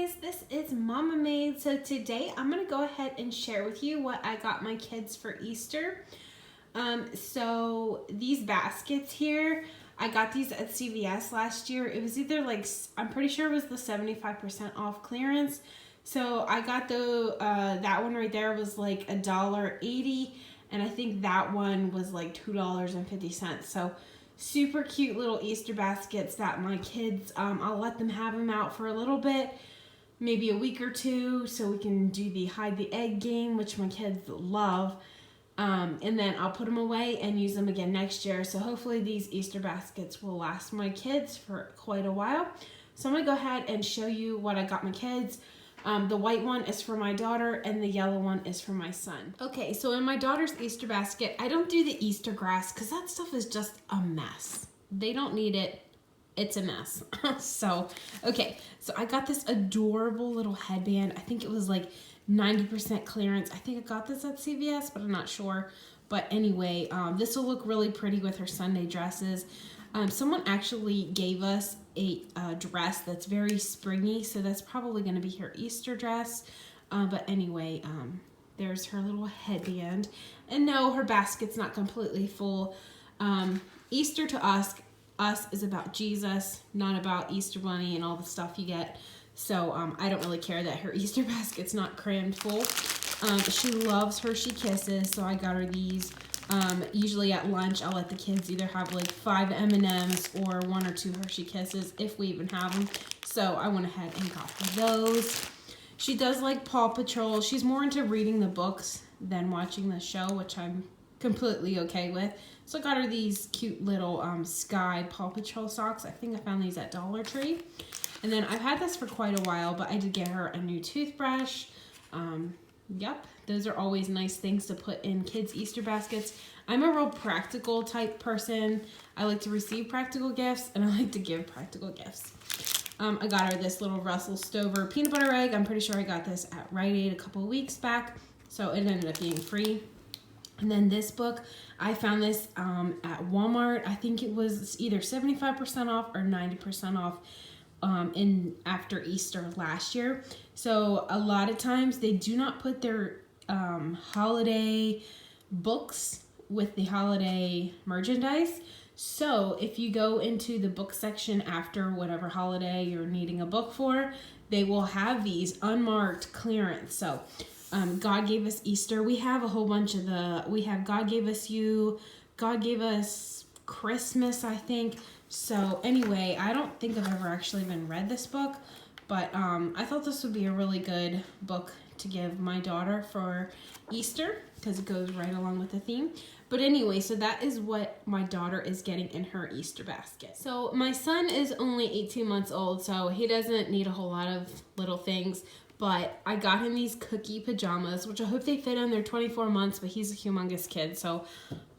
guys, this is Mama Made. So today I'm going to go ahead and share with you what I got my kids for Easter. So these baskets here, I got these at CVS last year. It was either like, I'm pretty sure it was the 75% off clearance. So I got the that one right there was like $1.80, and I think that one was like $2.50. So super cute little Easter baskets that my kids, I'll let them have them out for a little bit, maybe a week or two, so we can do the hide the egg game, which my kids love. And then I'll put them away and use them again next year. So hopefully these Easter baskets will last my kids for quite a while. So I'm gonna go ahead and show you what I got my kids. The white one is for my daughter and the yellow one is for my son. Okay, so in my daughter's Easter basket, I don't do the Easter grass because that stuff is just a mess. They don't need it. It's a mess. So I got this adorable little headband. I think it was like 90% clearance. I think I got this at CVS, but I'm not sure. But anyway, this will look really pretty with her Sunday dresses. Someone actually gave us a dress that's very springy, so that's probably going to be her Easter dress. But anyway, there's her little headband. And no, her basket's not completely full. Easter to us is about Jesus, not about Easter Bunny and all the stuff you get. So I don't really care that her Easter basket's not crammed full. She loves Hershey Kisses, so I got her these. Usually at lunch, I'll let the kids either have like 5 M&Ms or 1 or 2 Hershey Kisses, if we even have them. So I went ahead and got her those. She does like Paw Patrol. She's more into reading the books than watching the show, which I'm completely okay with. So I got her these cute little Sky Paw Patrol socks. I think I found these at Dollar Tree. And then I've had this for quite a while, but I did get her a new toothbrush. Yep, those are always nice things to put in kids' Easter baskets. I'm a real practical type person. I like to receive practical gifts, and I like to give practical gifts. I got her this little Russell Stover peanut butter egg. I'm pretty sure I got this at Rite Aid a couple of weeks back, so it ended up being free. And then this book, I found this at Walmart. I think it was either 75% off or 90% off. After Easter last year. So a lot of times they do not put their holiday books with the holiday merchandise. So if you go into the book section after whatever holiday you're needing a book for, they will have these unmarked clearance. So God Gave Us Easter. We have a whole bunch of we have God Gave Us You, God Gave Us Christmas, I think. So anyway, I don't think I've ever actually even read this book, but I thought this would be a really good book to give my daughter for Easter because it goes right along with the theme. But anyway, so that is what my daughter is getting in her Easter basket. So my son is only 18 months old, so he doesn't need a whole lot of little things, but I got him these cookie pajamas, which I hope they fit him. They're 24 months, but he's a humongous kid, so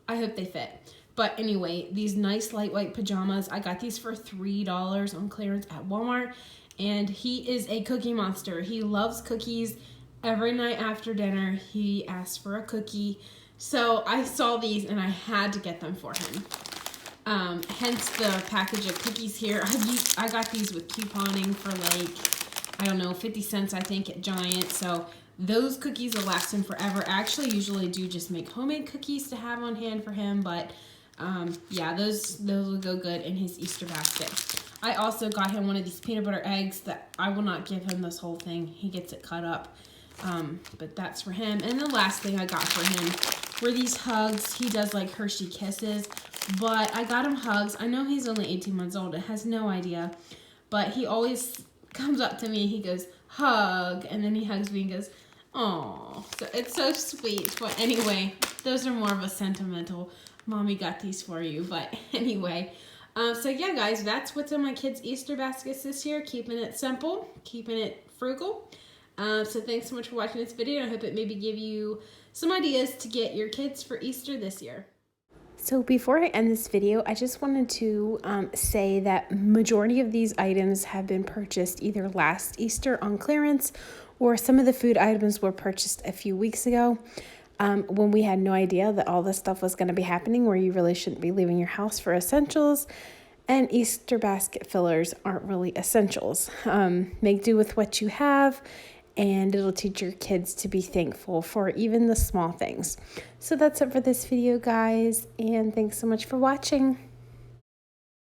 I hope they fit. But anyway, these nice light white pajamas, I got these for $3 on clearance at Walmart. And he is a cookie monster. He loves cookies. Every night after dinner, he asks for a cookie. So I saw these and I had to get them for him. Hence the package of cookies here. I got these with couponing for like, I don't know, 50 cents I think at Giant. So those cookies will last him forever. I actually usually do just make homemade cookies to have on hand for him, but yeah, those will go good in his Easter basket. I also got him one of these peanut butter eggs that I will not give him this whole thing. He gets it cut up, but that's for him. And the last thing I got for him were these hugs. He does like Hershey Kisses, but I got him hugs. I know he's only 18 months old and has no idea, but he always comes up to me. He goes, hug, and then he hugs me and goes, oh, so it's so sweet. But anyway, those are more of a sentimental, Mommy got these for you. But anyway, so yeah, guys, that's what's in my kids' Easter baskets this year. Keeping it simple, keeping it frugal. So thanks so much for watching this video. I hope it maybe give you some ideas to get your kids for Easter this year. So before I end this video, I just wanted to say that majority of these items have been purchased either last Easter on clearance, or some of the food items were purchased a few weeks ago. When we had no idea that all this stuff was going to be happening, where you really shouldn't be leaving your house for essentials. And Easter basket fillers aren't really essentials. Make do with what you have, and it'll teach your kids to be thankful for even the small things. So that's it for this video, guys, and thanks so much for watching.